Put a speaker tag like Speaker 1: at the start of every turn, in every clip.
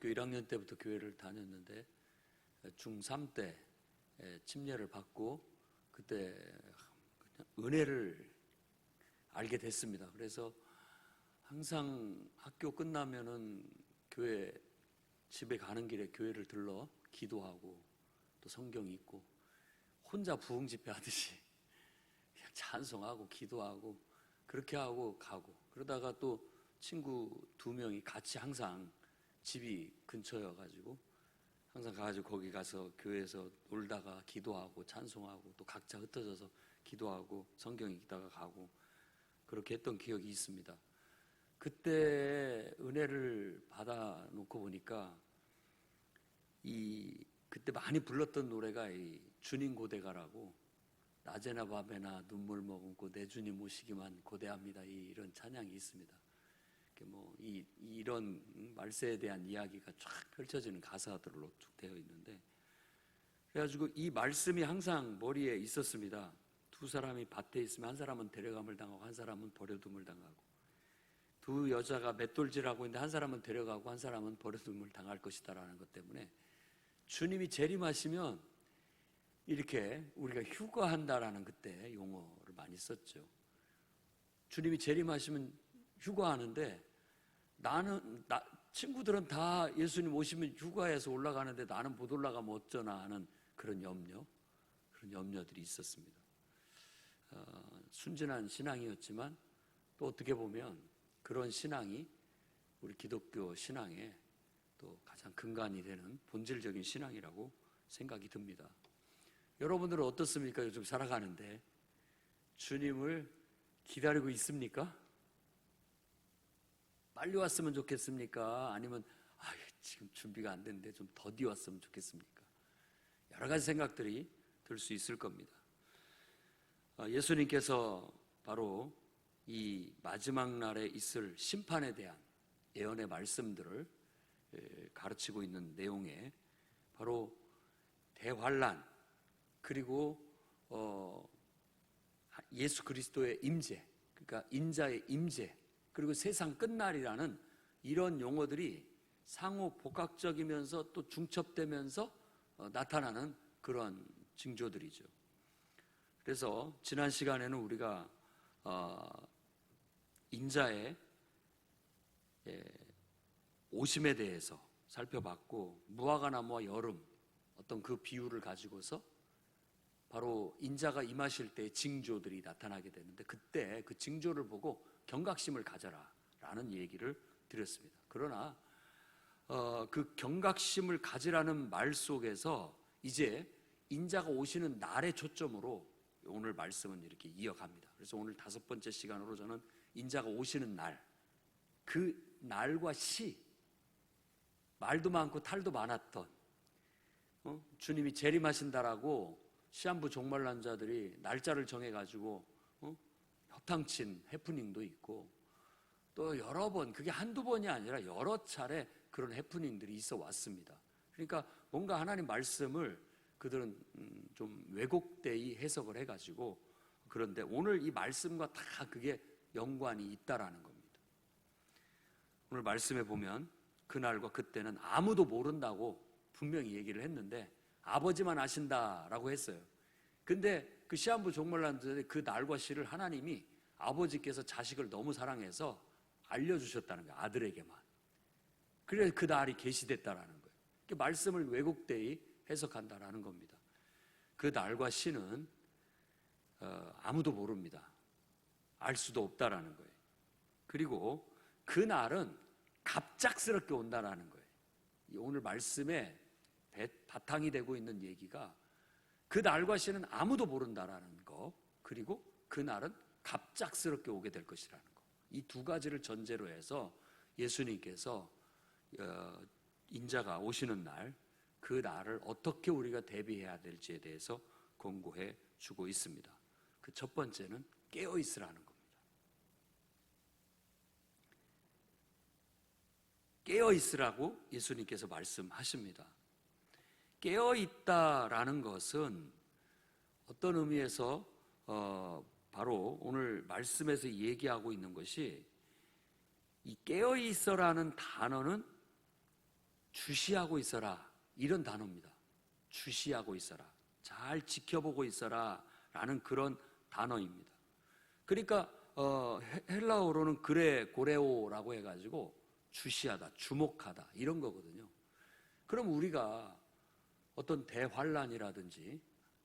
Speaker 1: 기독교 1학년 때부터 교회를 다녔는데 중3 때 침례를 받고 그때 은혜를 알게 됐습니다. 그래서 항상 학교 끝나면은 교회 집에 가는 길에 교회를 들러 기도하고 또 성경 읽고 혼자 부흥 집회 하듯이 그냥 찬송하고 기도하고 그렇게 하고 가고, 그러다가 또 친구 2명이 같이 항상 집이 근처여가지고 항상 가가지고 거기 가서 교회에서 놀다가 기도하고 찬송하고 또 각자 흩어져서 기도하고 성경 읽다가 가고 그렇게 했던 기억이 있습니다. 그때 은혜를 받아 놓고 보니까 그때 많이 불렀던 노래가 이 주님 고대가라고, 낮에나 밤에나 눈물 머금고 내 주님 모시기만 고대합니다, 이런 찬양이 있습니다. 이런 말세에 대한 이야기가 쫙 펼쳐지는 가사들로 쭉 되어 있는데, 그래가지고 이 말씀이 항상 머리에 있었습니다. 2 사람이 밭에 있으면 한 사람은 데려감을 당하고 한 사람은 버려둠을 당하고, 2 여자가 맷돌질하고 있는데 한 사람은 데려가고 한 사람은 버려둠을 당할 것이다 라는 것 때문에 주님이 재림하시면 이렇게 우리가 휴가한다라는 그때 용어를 많이 썼죠. 주님이 재림하시면 휴가하는데 친구들은 다 예수님 오시면 휴가해서 올라가는데 나는 못 올라가면 어쩌나 하는 그런 염려들이 있었습니다. 순진한 신앙이었지만 또 어떻게 보면 그런 신앙이 우리 기독교 신앙의 또 가장 근간이 되는 본질적인 신앙이라고 생각이 듭니다. 여러분들은 어떻습니까? 요즘 살아가는데 주님을 기다리고 있습니까? 빨리 왔으면 좋겠습니까? 아니면 지금 준비가 안 됐는데 좀 더디 왔으면 좋겠습니까? 여러 가지 생각들이 들 수 있을 겁니다. 예수님께서 바로 이 마지막 날에 있을 심판에 대한 예언의 말씀들을 가르치고 있는 내용에 바로 대환란, 그리고 예수 그리스도의 임재, 그러니까 인자의 임재, 그리고 세상 끝날이라는 이런 용어들이 상호 복합적이면서 또 중첩되면서 나타나는 그런 징조들이죠. 그래서 지난 시간에는 우리가 인자의 오심에 대해서 살펴봤고, 무화과 나무와 여름, 어떤 그 비유를 가지고서 바로 인자가 임하실 때의 징조들이 나타나게 되는데, 그때 그 징조를 보고 경각심을 가져라 라는 얘기를 드렸습니다. 그러나 그 경각심을 가지라는 말 속에서 이제 인자가 오시는 날의 초점으로 오늘 말씀은 이렇게 이어갑니다. 그래서 오늘 5번째 시간으로 저는 인자가 오시는 날, 그 날과 말도 많고 탈도 많았던 주님이 재림하신다라고 시한부 종말난 자들이 날짜를 정해가지고 허탕친 해프닝도 있고, 또 여러 번, 그게 한두 번이 아니라 여러 차례 그런 해프닝들이 있어 왔습니다. 그러니까 뭔가 하나님 말씀을 그들은 좀 왜곡되이 해석을 해가지고, 그런데 오늘 이 말씀과 다 그게 연관이 있다라는 겁니다. 오늘 말씀에 보면 그날과 그때는 아무도 모른다고 분명히 얘기를 했는데 아버지만 아신다라고 했어요. 근데 그 시한부 종말난 자들의 그 날과 시를 하나님이 아버지께서 자식을 너무 사랑해서 알려주셨다는 거예요. 아들에게만. 그래서 그 날이 계시됐다라는 거예요. 말씀을 왜곡되이 해석한다라는 겁니다. 그 날과 시는 아무도 모릅니다. 알 수도 없다라는 거예요. 그리고 그 날은 갑작스럽게 온다라는 거예요. 오늘 말씀에 바탕이 되고 있는 얘기가 그 날과 시는 아무도 모른다라는 거, 그리고 그 날은 갑작스럽게 오게 될 것이라는 거, 이 2가지를 전제로 해서 예수님께서 인자가 오시는 날, 그 날을 어떻게 우리가 대비해야 될지에 대해서 권고해 주고 있습니다. 그 첫 번째는 깨어 있으라는 겁니다. 깨어 있으라고 예수님께서 말씀하십니다. 깨어 있다라는 것은 어떤 의미에서 바로 오늘 말씀에서 얘기하고 있는 것이, 이 깨어 있어라는 단어는 주시하고 있어라, 이런 단어입니다. 주시하고 있어라, 잘 지켜보고 있어라 라는 그런 단어입니다. 그러니까 헬라어로는 그레 고레오라고 해가지고 주시하다, 주목하다 이런 거거든요. 그럼 우리가 어떤 대환란이라든지,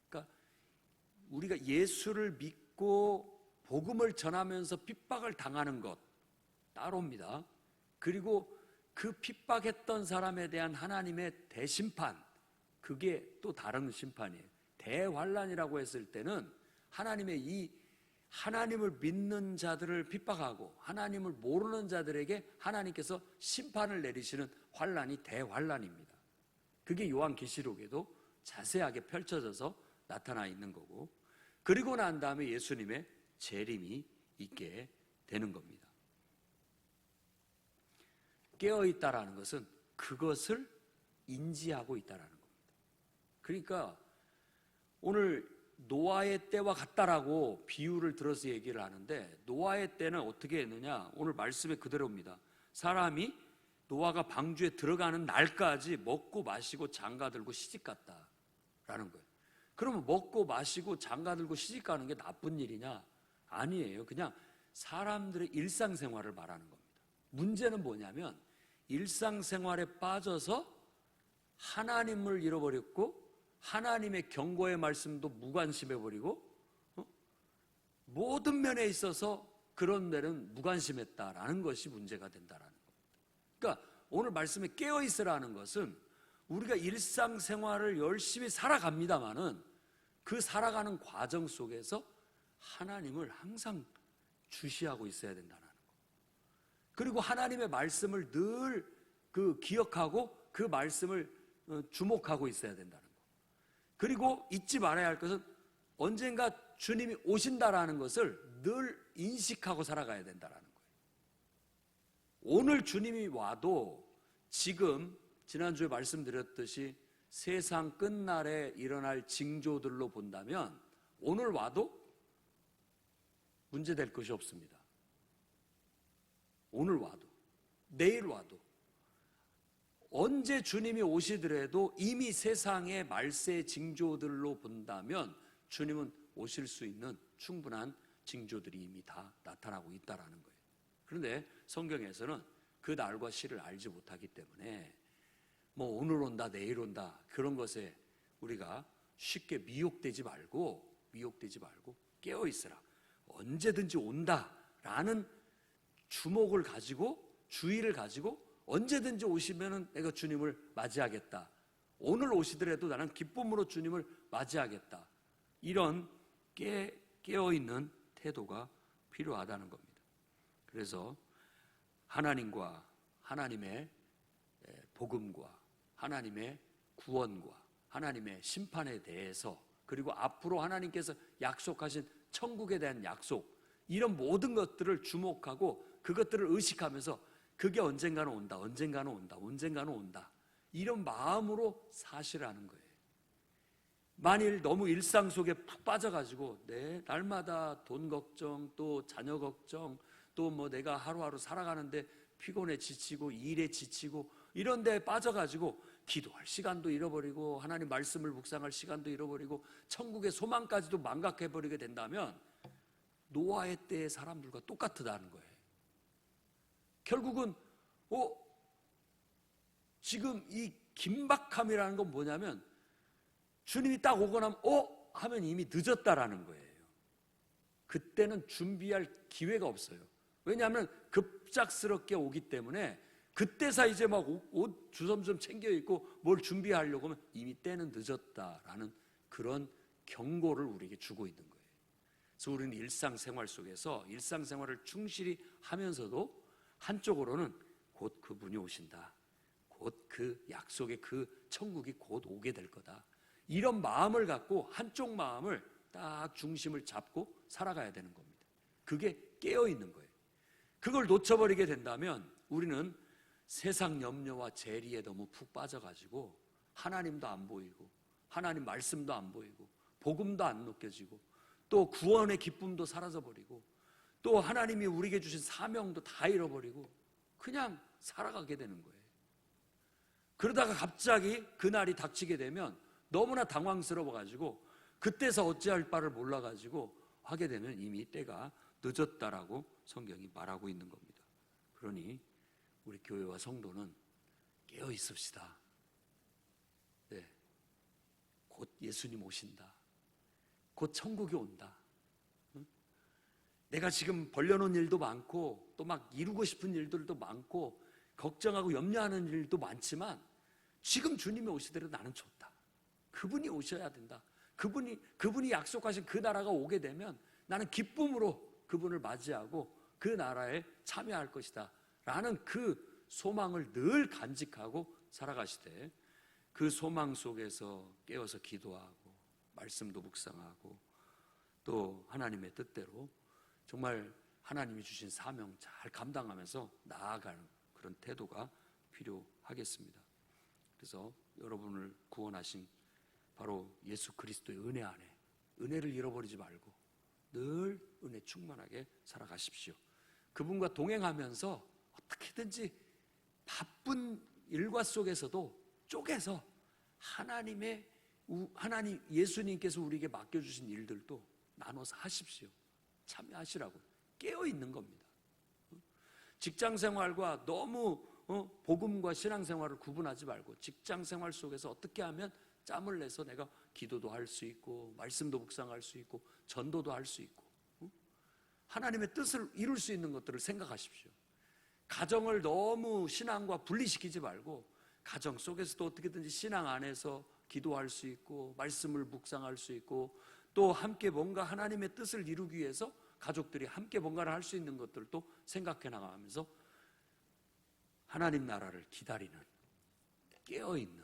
Speaker 1: 그러니까 우리가 예수를 믿고 복음을 전하면서 핍박을 당하는 것 따로입니다. 그리고 그 핍박했던 사람에 대한 하나님의 대심판, 그게 또 다른 심판이에요. 대환란이라고 했을 때는 하나님을 믿는 자들을 핍박하고 하나님을 모르는 자들에게 하나님께서 심판을 내리시는 환란이 대환란입니다. 그게 요한계시록에도 자세하게 펼쳐져서 나타나 있는 거고, 그리고 난 다음에 예수님의 재림이 있게 되는 겁니다. 깨어있다라는 것은 그것을 인지하고 있다라는 겁니다. 그러니까 오늘 노아의 때와 같다라고 비유를 들어서 얘기를 하는데, 노아의 때는 어떻게 했느냐, 오늘 말씀에 그대로입니다. 사람이 노아가 방주에 들어가는 날까지 먹고 마시고 장가들고 시집갔다라는 거예요. 그러면 먹고 마시고 장가들고 시집가는 게 나쁜 일이냐? 아니에요. 그냥 사람들의 일상생활을 말하는 겁니다. 문제는 뭐냐면 일상생활에 빠져서 하나님을 잃어버렸고 하나님의 경고의 말씀도 무관심해버리고 모든 면에 있어서 그런 데는 무관심했다라는 것이 문제가 된다라는 겁니다. 그러니까 오늘 말씀에 깨어있으라는 것은 우리가 일상생활을 열심히 살아갑니다마는 그 살아가는 과정 속에서 하나님을 항상 주시하고 있어야 된다는 거. 그리고 하나님의 말씀을 늘 기억하고 그 말씀을 주목하고 있어야 된다는 거. 그리고 잊지 말아야 할 것은 언젠가 주님이 오신다라는 것을 늘 인식하고 살아가야 된다는 거예요. 오늘 주님이 와도 지금 지난주에 말씀드렸듯이 세상 끝날에 일어날 징조들로 본다면 오늘 와도 문제될 것이 없습니다. 오늘 와도, 내일 와도, 언제 주님이 오시더라도 이미 세상의 말세 징조들로 본다면 주님은 오실 수 있는 충분한 징조들이 이미 다 나타나고 있다는 거예요. 그런데 성경에서는 그 날과 시를 알지 못하기 때문에 뭐 오늘 온다 내일 온다 그런 것에 우리가 쉽게 미혹되지 말고 깨어있으라, 언제든지 온다라는 주목을 가지고, 주의를 가지고 언제든지 오시면은 내가 주님을 맞이하겠다, 오늘 오시더라도 나는 기쁨으로 주님을 맞이하겠다, 이런 깨어있는 태도가 필요하다는 겁니다. 그래서 하나님과 하나님의 복음과 하나님의 구원과 하나님의 심판에 대해서, 그리고 앞으로 하나님께서 약속하신 천국에 대한 약속, 이런 모든 것들을 주목하고 그것들을 의식하면서 그게 언젠가는 온다, 언젠가는 온다, 언젠가는 온다, 이런 마음으로 사시라는 거예요. 만일 너무 일상 속에 푹 빠져가지고 날마다 돈 걱정, 또 자녀 걱정, 또 뭐 내가 하루하루 살아가는데 피곤해 지치고 일에 지치고 이런 데에 빠져가지고 기도할 시간도 잃어버리고 하나님 말씀을 묵상할 시간도 잃어버리고 천국의 소망까지도 망각해버리게 된다면 노아의 때의 사람들과 똑같다는 거예요. 결국은 지금 이 긴박함이라는 건 뭐냐면 주님이 딱 오고 나면 하면 이미 늦었다라는 거예요. 그때는 준비할 기회가 없어요. 왜냐하면 급작스럽게 오기 때문에 그때서 이제 막 옷 주섬주섬 챙겨 입고 뭘 준비하려고 하면 이미 때는 늦었다라는 그런 경고를 우리에게 주고 있는 거예요. 그래서 우리는 일상생활 속에서 일상생활을 충실히 하면서도 한쪽으로는 곧 그분이 오신다, 곧 그 약속의 그 천국이 곧 오게 될 거다, 이런 마음을 갖고 한쪽 마음을 딱 중심을 잡고 살아가야 되는 겁니다. 그게 깨어있는 거예요. 그걸 놓쳐버리게 된다면 우리는 세상 염려와 재리에 너무 푹 빠져가지고 하나님도 안 보이고 하나님 말씀도 안 보이고 복음도 안 느껴지고 또 구원의 기쁨도 사라져버리고 또 하나님이 우리에게 주신 사명도 다 잃어버리고 그냥 살아가게 되는 거예요. 그러다가 갑자기 그날이 닥치게 되면 너무나 당황스러워가지고 그때서 어찌할 바를 몰라가지고 하게 되면 이미 때가 늦었다라고 성경이 말하고 있는 겁니다. 그러니 우리 교회와 성도는 깨어 있읍시다. 네, 곧 예수님 오신다. 곧 천국이 온다. 내가 지금 벌려놓은 일도 많고 또 막 이루고 싶은 일들도 많고 걱정하고 염려하는 일도 많지만 지금 주님이 오시더라도 나는 좋다. 그분이 오셔야 된다. 그분이 약속하신 그 나라가 오게 되면 나는 기쁨으로 그분을 맞이하고 그 나라에 참여할 것이다 라는 그 소망을 늘 간직하고 살아가시되, 그 소망 속에서 깨어서 기도하고 말씀도 묵상하고 또 하나님의 뜻대로 정말 하나님이 주신 사명 잘 감당하면서 나아가는 그런 태도가 필요하겠습니다. 그래서 여러분을 구원하신 바로 예수 그리스도의 은혜 안에 은혜를 잃어버리지 말고 늘 은혜 충만하게 살아가십시오. 그분과 동행하면서 어떻게든지 바쁜 일과 속에서도 쪼개서 하나님 예수님께서 우리에게 맡겨주신 일들도 나눠서 하십시오. 참여하시라고. 깨어있는 겁니다. 직장생활과 너무 복음과 신앙생활을 구분하지 말고 직장생활 속에서 어떻게 하면 짬을 내서 내가 기도도 할 수 있고 말씀도 묵상할 수 있고 전도도 할 수 있고 하나님의 뜻을 이룰 수 있는 것들을 생각하십시오. 가정을 너무 신앙과 분리시키지 말고 가정 속에서도 어떻게든지 신앙 안에서 기도할 수 있고 말씀을 묵상할 수 있고 또 함께 뭔가 하나님의 뜻을 이루기 위해서 가족들이 함께 뭔가를 할 수 있는 것들도 생각해 나가면서 하나님 나라를 기다리는, 깨어있는,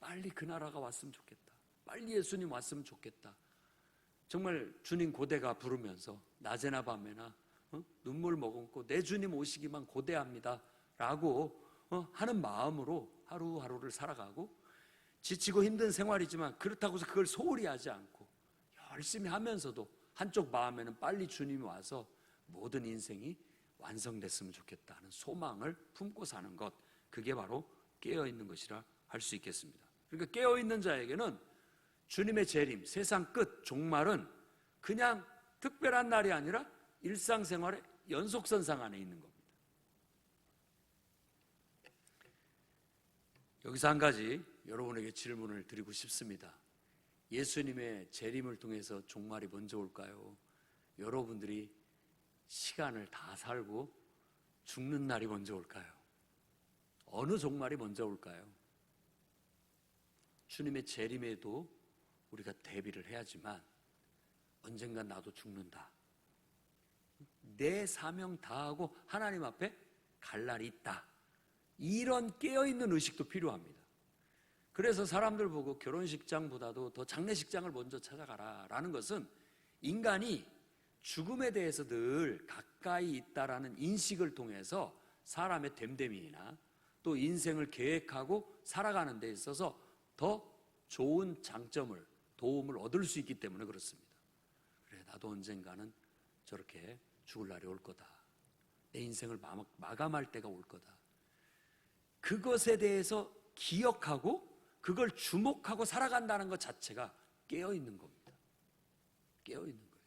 Speaker 1: 빨리 그 나라가 왔으면 좋겠다, 빨리 예수님 왔으면 좋겠다, 정말 주님 고대가 부르면서 낮에나 밤에나 눈물 머금고 내 주님 오시기만 고대합니다 라고 하는 마음으로 하루하루를 살아가고, 지치고 힘든 생활이지만 그렇다고 해서 그걸 소홀히 하지 않고 열심히 하면서도 한쪽 마음에는 빨리 주님이 와서 모든 인생이 완성됐으면 좋겠다 하는 소망을 품고 사는 것, 그게 바로 깨어있는 것이라 할 수 있겠습니다. 그러니까 깨어있는 자에게는 주님의 재림, 세상 끝, 종말은 그냥 특별한 날이 아니라 일상생활의 연속선상 안에 있는 겁니다. 여기서 한 가지 여러분에게 질문을 드리고 싶습니다. 예수님의 재림을 통해서 종말이 먼저 올까요? 여러분들이 시간을 다 살고 죽는 날이 먼저 올까요? 어느 종말이 먼저 올까요? 주님의 재림에도 우리가 대비를 해야지만 언젠간 나도 죽는다, 내 사명 다하고 하나님 앞에 갈 날이 있다, 이런 깨어있는 의식도 필요합니다. 그래서 사람들 보고 결혼식장보다도 더 장례식장을 먼저 찾아가라 라는 것은 인간이 죽음에 대해서 늘 가까이 있다라는 인식을 통해서 사람의 됨됨이나 또 인생을 계획하고 살아가는 데 있어서 더 좋은 장점을, 도움을 얻을 수 있기 때문에 그렇습니다. 그래, 나도 언젠가는 저렇게 죽을 날이 올 거다, 내 인생을 마감할 때가 올 거다, 그것에 대해서 기억하고 그걸 주목하고 살아간다는 것 자체가 깨어있는 겁니다. 깨어있는 거예요.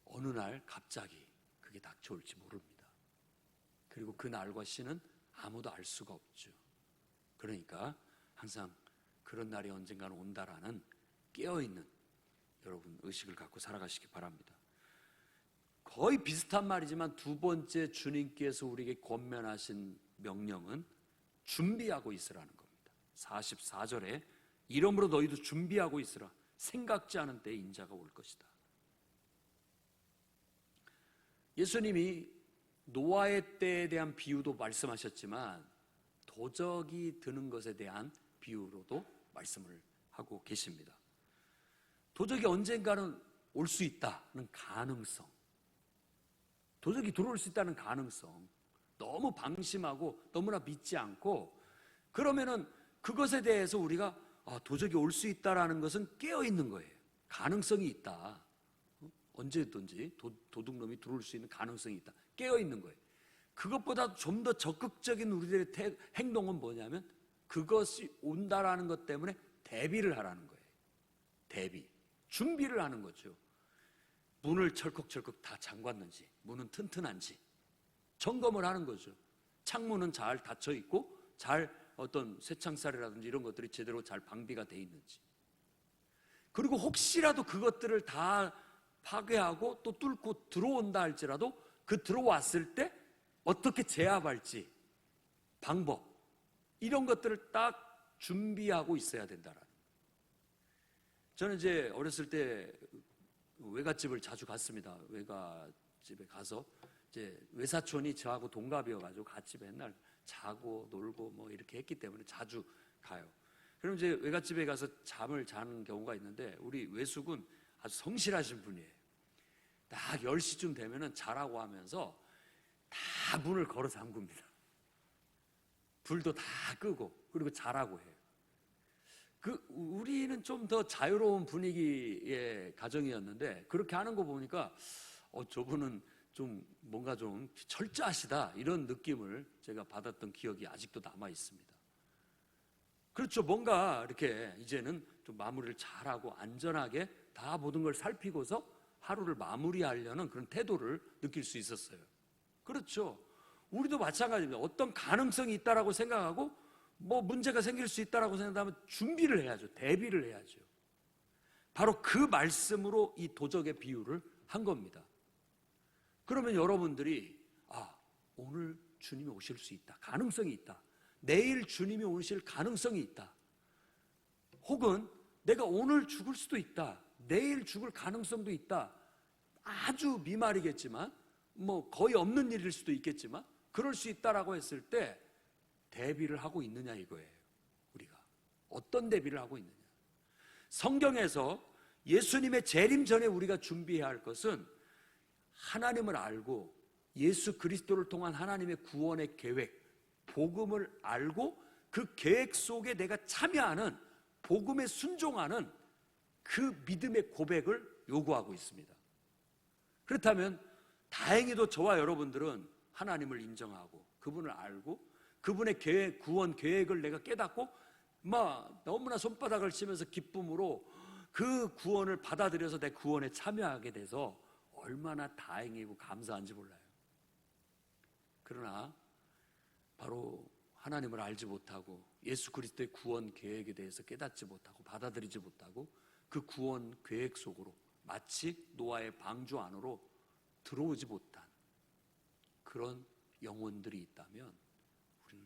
Speaker 1: 어느 날 갑자기 그게 닥쳐올지 모릅니다. 그리고 그 날과 시는 아무도 알 수가 없죠. 그러니까 항상 그런 날이 언젠가는 온다라는 깨어있는 여러분 의식을 갖고 살아가시기 바랍니다. 거의 비슷한 말이지만 두 번째 주님께서 우리에게 권면하신 명령은 준비하고 있으라는 겁니다. 44절에 이러므로 너희도 준비하고 있으라, 생각지 않은 때에 인자가 올 것이다. 예수님이 노아의 때에 대한 비유도 말씀하셨지만 도적이 드는 것에 대한 비유로도 말씀을 하고 계십니다. 도적이 언젠가는 올 수 있다는 가능성, 도적이 들어올 수 있다는 가능성, 너무 방심하고 너무나 믿지 않고 그러면은 그것에 대해서 우리가 도적이 올 수 있다라는 것은 깨어있는 거예요. 가능성이 있다. 언제든지 도둑놈이 들어올 수 있는 가능성이 있다. 깨어있는 거예요. 그것보다 좀 더 적극적인 우리들의 행동은 뭐냐면 그것이 온다라는 것 때문에 대비를 하라는 거예요. 대비, 준비를 하는 거죠. 문을 철컥철컥 다 잠갔는지, 문은 튼튼한지 점검을 하는 거죠. 창문은 잘 닫혀 있고 잘 어떤 쇠창살이라든지 이런 것들이 제대로 잘 방비가 돼 있는지, 그리고 혹시라도 그것들을 다 파괴하고 또 뚫고 들어온다 할지라도 그 들어왔을 때 어떻게 제압할지 방법, 이런 것들을 딱 준비하고 있어야 된다라는. 저는 이제 어렸을 때 외갓집을 자주 갔습니다. 외갓집에 가서 이제 외사촌이 저하고 동갑이어가지고 같이 맨날 자고 놀고 뭐 이렇게 했기 때문에 자주 가요. 그럼 이제 외갓집에 가서 잠을 자는 경우가 있는데, 우리 외숙은 아주 성실하신 분이에요. 딱 10시쯤 되면은 자라고 하면서 다 문을 걸어 잠굽니다. 불도 다 끄고, 그리고 자라고 해요. 우리는 좀 더 자유로운 분위기의 가정이었는데, 그렇게 하는 거 보니까 저분은 좀 뭔가 좀 철저하시다, 이런 느낌을 제가 받았던 기억이 아직도 남아 있습니다. 그렇죠. 뭔가 이렇게 이제는 좀 마무리를 잘하고 안전하게 다 모든 걸 살피고서 하루를 마무리하려는 그런 태도를 느낄 수 있었어요. 그렇죠. 우리도 마찬가지입니다. 어떤 가능성이 있다라고 생각하고 뭐 문제가 생길 수 있다라고 생각하면 준비를 해야죠. 대비를 해야죠. 바로 그 말씀으로 이 도적의 비유를 한 겁니다. 그러면 여러분들이 오늘 주님이 오실 수 있다, 가능성이 있다, 내일 주님이 오실 가능성이 있다, 혹은 내가 오늘 죽을 수도 있다, 내일 죽을 가능성도 있다, 아주 미말이겠지만 뭐 거의 없는 일일 수도 있겠지만 그럴 수 있다라고 했을 때 대비를 하고 있느냐 이거예요. 우리가 어떤 대비를 하고 있느냐. 성경에서 예수님의 재림 전에 우리가 준비해야 할 것은 하나님을 알고 예수 그리스도를 통한 하나님의 구원의 계획, 복음을 알고 그 계획 속에 내가 참여하는, 복음에 순종하는 그 믿음의 고백을 요구하고 있습니다. 그렇다면 다행히도 저와 여러분들은 하나님을 인정하고 그분을 알고 그분의 계획, 구원 계획을 내가 깨닫고 너무나 손바닥을 치면서 기쁨으로 그 구원을 받아들여서 내 구원에 참여하게 돼서 얼마나 다행이고 감사한지 몰라요. 그러나 바로 하나님을 알지 못하고 예수 그리스도의 구원 계획에 대해서 깨닫지 못하고 받아들이지 못하고 그 구원 계획 속으로 마치 노아의 방주 안으로 들어오지 못한 그런 영혼들이 있다면 우리는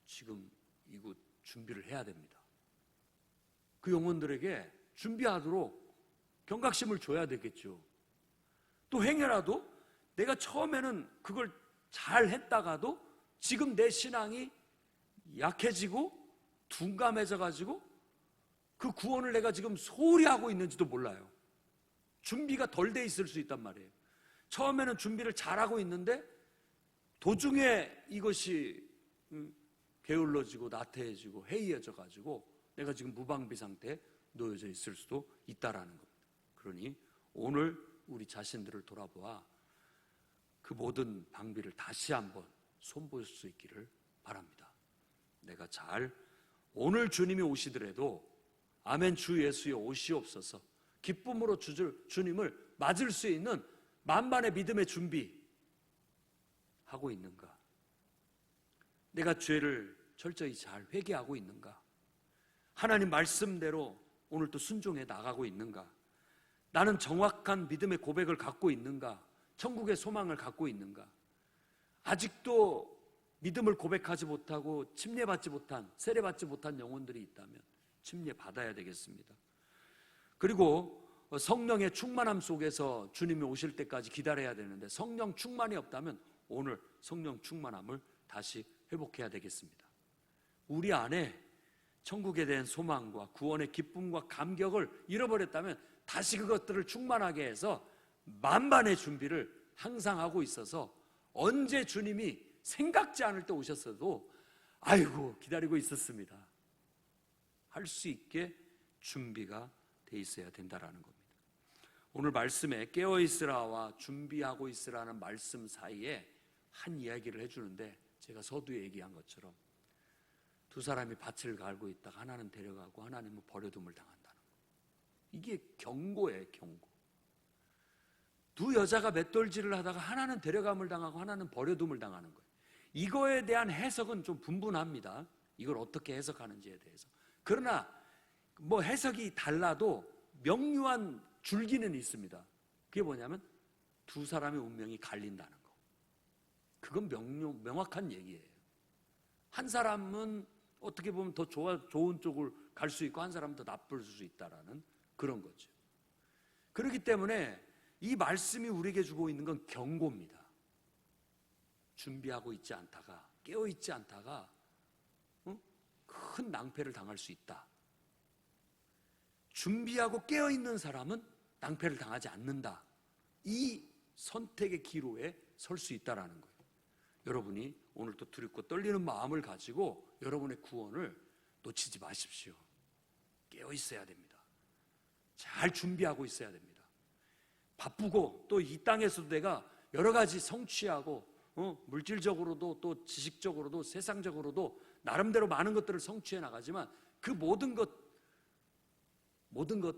Speaker 1: 지금 이곳 준비를 해야 됩니다. 그 영혼들에게 준비하도록 경각심을 줘야 되겠죠. 또 행여라도 내가 처음에는 그걸 잘 했다가도 지금 내 신앙이 약해지고 둔감해져 가지고 그 구원을 내가 지금 소홀히 하고 있는지도 몰라요. 준비가 덜 돼 있을 수 있단 말이에요. 처음에는 준비를 잘하고 있는데 도중에 이것이 게을러지고 나태해지고 해이해져 가지고 내가 지금 무방비 상태에 놓여져 있을 수도 있다라는 겁니다. 그러니 오늘 우리 자신들을 돌아보아 그 모든 방비를 다시 한번 손볼 수 있기를 바랍니다. 내가 오늘 주님이 오시더라도 아멘 주 예수여 오시옵소서, 기쁨으로 주님을 맞을 수 있는 만반의 믿음의 준비 하고 있는가? 내가 죄를 철저히 잘 회개하고 있는가? 하나님 말씀대로 오늘 또 순종해 나가고 있는가? 나는 정확한 믿음의 고백을 갖고 있는가? 천국의 소망을 갖고 있는가? 아직도 믿음을 고백하지 못하고 침례받지 못한, 세례받지 못한 영혼들이 있다면 침례받아야 되겠습니다. 그리고 성령의 충만함 속에서 주님이 오실 때까지 기다려야 되는데 성령 충만이 없다면 오늘 성령 충만함을 다시 회복해야 되겠습니다. 우리 안에 천국에 대한 소망과 구원의 기쁨과 감격을 잃어버렸다면 다시 그것들을 충만하게 해서 만반의 준비를 항상 하고 있어서 언제 주님이 생각지 않을 때 오셨어도 아이고 기다리고 있었습니다 할 수 있게 준비가 돼 있어야 된다라는 겁니다. 오늘 말씀에 깨어있으라와 준비하고 있으라는 말씀 사이에 한 이야기를 해주는데, 제가 서두에 얘기한 것처럼 두 사람이 밭을 갈고 있다가 하나는 데려가고 하나님은 버려둠을 당한다는 거예요. 이게 경고예요, 경고. 두 여자가 맷돌질을 하다가 하나는 데려감을 당하고 하나는 버려둠을 당하는 거예요. 이거에 대한 해석은 좀 분분합니다. 이걸 어떻게 해석하는지에 대해서. 그러나 뭐 해석이 달라도 명료한 줄기는 있습니다. 그게 뭐냐면 두 사람의 운명이 갈린다는 거. 그건 명확한 얘기예요. 한 사람은 어떻게 보면 더 좋은 쪽을 갈 수 있고 한 사람은 더 나쁠 수 있다라는 그런 거죠. 그렇기 때문에 이 말씀이 우리에게 주고 있는 건 경고입니다. 준비하고 있지 않다가, 깨어 있지 않다가 큰 낭패를 당할 수 있다. 준비하고 깨어 있는 사람은 낭패를 당하지 않는다. 이 선택의 기로에 설 수 있다라는 거예요. 여러분이 오늘 또 두렵고 떨리는 마음을 가지고 여러분의 구원을 놓치지 마십시오. 깨어 있어야 됩니다. 잘 준비하고 있어야 됩니다. 바쁘고 또 이 땅에서도 내가 여러 가지 성취하고 물질적으로도 또 지식적으로도 세상적으로도 나름대로 많은 것들을 성취해 나가지만 그 모든 것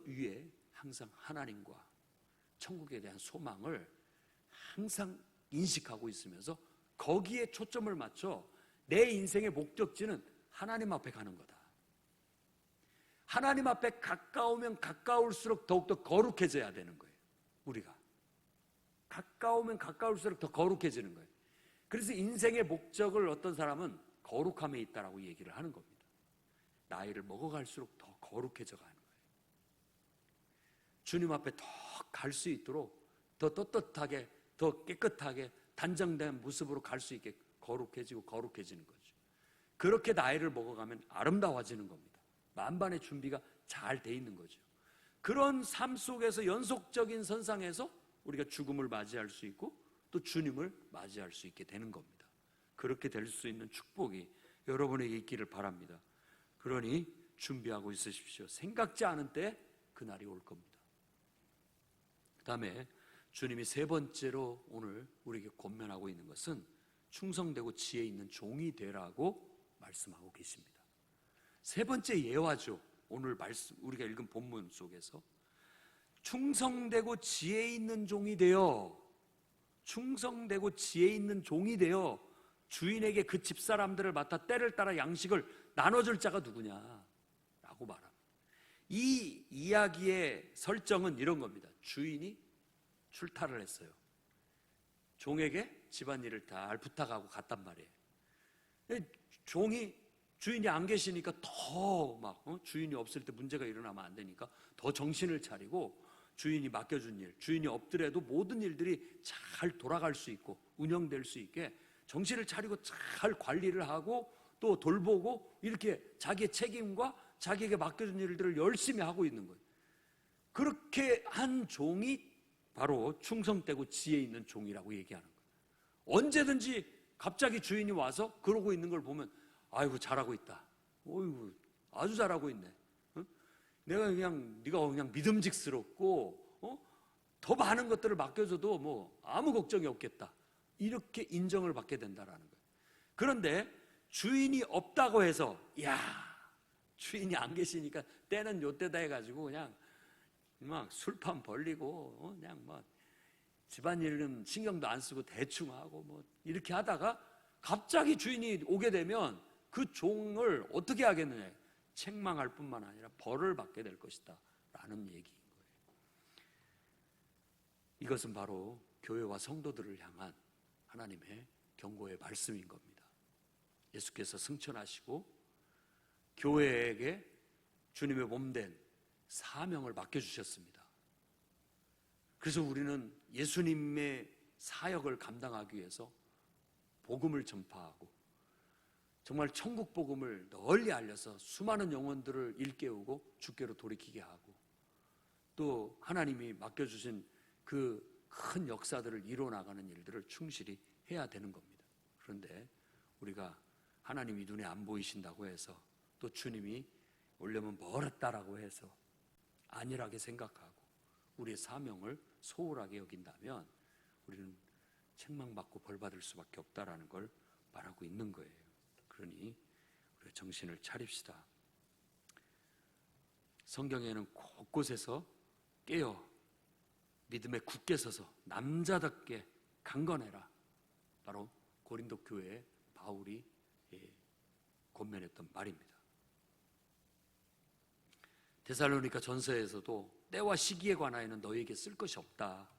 Speaker 1: 위에 항상 하나님과 천국에 대한 소망을 항상 인식하고 있으면서 거기에 초점을 맞춰 내 인생의 목적지는 하나님 앞에 가는 거다. 하나님 앞에 가까우면 가까울수록 더욱더 거룩해져야 되는 거예요. 우리가 가까우면 가까울수록 더 거룩해지는 거예요. 그래서 인생의 목적을 어떤 사람은 거룩함에 있다라고 얘기를 하는 겁니다. 나이를 먹어갈수록 더 거룩해져 가는 거예요. 주님 앞에 더 갈 수 있도록 더 떳떳하게, 더 깨끗하게 단정된 모습으로 갈 수 있게 거룩해지고 거룩해지는 거죠. 그렇게 나이를 먹어가면 아름다워지는 겁니다. 만반의 준비가 잘 돼 있는 거죠. 그런 삶 속에서 연속적인 선상에서 우리가 죽음을 맞이할 수 있고 또 주님을 맞이할 수 있게 되는 겁니다. 그렇게 될 수 있는 축복이 여러분에게 있기를 바랍니다. 그러니 준비하고 있으십시오. 생각지 않은 때 그날이 올 겁니다. 그 다음에 주님이 세 번째로 오늘 우리에게 권면하고 있는 것은 충성되고 지혜 있는 종이 되라고 말씀하고 계십니다. 세 번째 예화죠. 오늘 말씀 우리가 읽은 본문 속에서 충성되고 지혜 있는 종이 되어, 충성되고 지혜 있는 종이 되어 주인에게 그 집사람들을 맡아 때를 따라 양식을 나눠줄 자가 누구냐라고 말합니다. 이 이야기의 설정은 이런 겁니다. 주인이 출타를 했어요. 종에게 집안일을 다 부탁하고 갔단 말이에요. 주인이 안 계시니까 더 막 주인이 없을 때 문제가 일어나면 안 되니까 더 정신을 차리고 주인이 맡겨준 일, 주인이 없더라도 모든 일들이 잘 돌아갈 수 있고 운영될 수 있게 정신을 차리고 잘 관리를 하고 또 돌보고 이렇게 자기의 책임과 자기에게 맡겨준 일들을 열심히 하고 있는 거예요. 그렇게 한 종이 바로 충성되고 지혜 있는 종이라고 얘기하는 거예요. 언제든지 갑자기 주인이 와서 그러고 있는 걸 보면 아이고 잘하고 있다. 어이구 아주 잘하고 있네. 네가 그냥 믿음직스럽고 더 많은 것들을 맡겨줘도 뭐 아무 걱정이 없겠다. 이렇게 인정을 받게 된다라는 거예요. 그런데 주인이 없다고 해서 주인이 안 계시니까 때는 요때다 해가지고 그냥 막 술판 벌리고 그냥 막 집안일은 신경도 안 쓰고 대충 하고 뭐 이렇게 하다가 갑자기 주인이 오게 되면 그 종을 어떻게 하겠느냐, 책망할 뿐만 아니라 벌을 받게 될 것이다 라는 얘기인 거예요. 이것은 바로 교회와 성도들을 향한 하나님의 경고의 말씀인 겁니다. 예수께서 승천하시고 교회에게 주님의 몸된 사명을 맡겨주셨습니다. 그래서 우리는 예수님의 사역을 감당하기 위해서 복음을 전파하고 정말 천국 복음을 널리 알려서 수많은 영혼들을 일깨우고 주께로 돌이키게 하고 또 하나님이 맡겨주신 그 큰 역사들을 이뤄나가는 일들을 충실히 해야 되는 겁니다. 그런데 우리가 하나님이 눈에 안 보이신다고 해서 또 주님이 오려면 멀었다라고 해서 안일하게 생각하고 우리의 사명을 소홀하게 여긴다면 우리는 책망받고 벌받을 수밖에 없다라는 걸 말하고 있는 거예요. 그러니 정신을 차립시다. 성경에는 곳곳에서 깨어 믿음에 굳게 서서 남자답게 강건해라, 바로 고린도 교회에 바울이 권면했던 말입니다. 데살로니가 전서에서도 때와 시기에 관하여는 너희에게 쓸 것이 없다.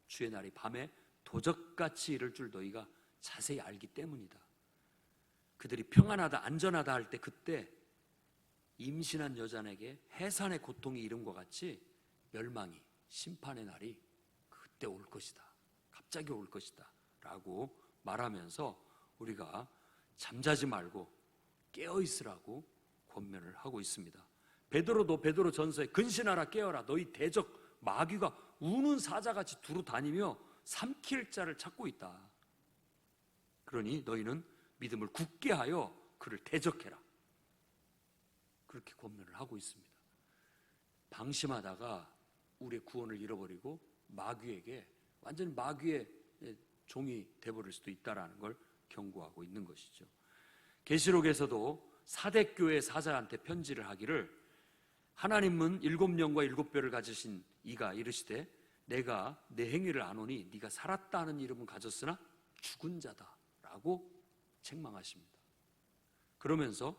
Speaker 1: 주의 날이 밤에 도적같이 이를 줄 너희가 자세히 알기 때문이다. 그들이 평안하다 안전하다 할 때 그때 임신한 여자에게 해산의 고통이 이름과 같이 멸망이 심판의 날이 그때 올 것이다. 갑자기 올 것이다 라고 말하면서 우리가 잠자지 말고 깨어있으라고 권면을 하고 있습니다. 베드로도 베드로 전서에 근신하라 깨어라 너희 대적 마귀가 우는 사자같이 두루 다니며 삼킬 자를 찾고 있다. 그러니 너희는 믿음을 굳게 하여 그를 대적해라. 그렇게 권면을 하고 있습니다. 방심하다가 우리의 구원을 잃어버리고 마귀에게 완전히 마귀의 종이 되어버릴 수도 있다는 걸 경고하고 있는 것이죠. 계시록에서도 사대교회 사자한테 편지를 하기를 하나님은 7명과 7뼈를 가지신 이가 이르시되 내가 내 행위를 아노니 네가 살았다 하는 이름은 가졌으나 죽은 자다 라고 책망하십니다. 그러면서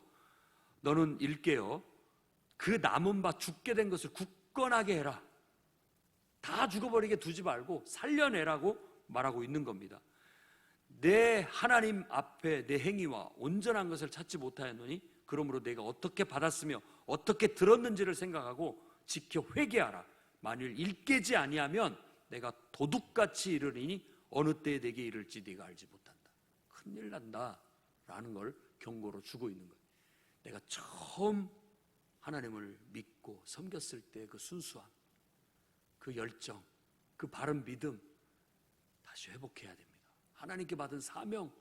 Speaker 1: 너는 일깨어 그 남은 바 죽게 된 것을 굳건하게 해라. 다 죽어버리게 두지 말고 살려내라고 말하고 있는 겁니다. 내 하나님 앞에 내 행위와 온전한 것을 찾지 못하였노니 그러므로 내가 어떻게 받았으며 어떻게 들었는지를 생각하고 지켜 회개하라. 만일 일깨지 아니하면 내가 도둑같이 이르리니 어느 때에 내게 이를지 네가 알지 못한다. 큰일 난다 라는 걸 경고로 주고 있는 거예요. 내가 처음 하나님을 믿고 섬겼을 때 그 순수함, 그 열정, 그 바른 믿음 다시 회복해야 됩니다. 하나님께 받은 사명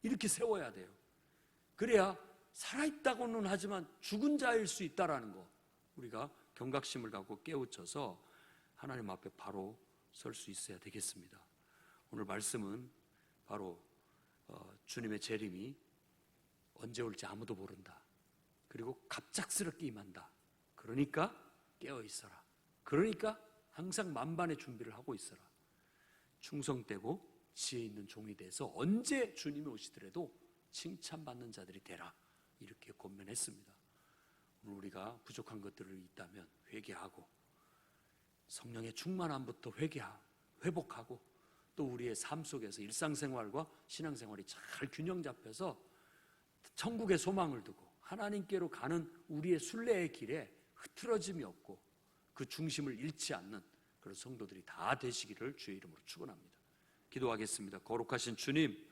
Speaker 1: 이렇게 세워야 돼요. 그래야 살아있다고는 하지만 죽은 자일 수 있다라는 거 우리가 경각심을 갖고 깨우쳐서 하나님 앞에 바로 설 수 있어야 되겠습니다. 오늘 말씀은 바로 주님의 재림이 언제 올지 아무도 모른다. 그리고 갑작스럽게 임한다. 그러니까 깨어 있어라. 그러니까 항상 만반의 준비를 하고 있어라. 충성되고 지혜 있는 종이 돼서 언제 주님이 오시더라도 칭찬받는 자들이 되라. 이렇게 권면했습니다. 오늘 우리가 부족한 것들이 있다면 회개하고 성령의 충만함부터 회복하고 또 우리의 삶 속에서 일상생활과 신앙생활이 잘 균형 잡혀서 천국의 소망을 두고 하나님께로 가는 우리의 순례의 길에 흐트러짐이 없고 그 중심을 잃지 않는 그런 성도들이 다 되시기를 주의 이름으로 축원합니다. 기도하겠습니다. 거룩하신 주님,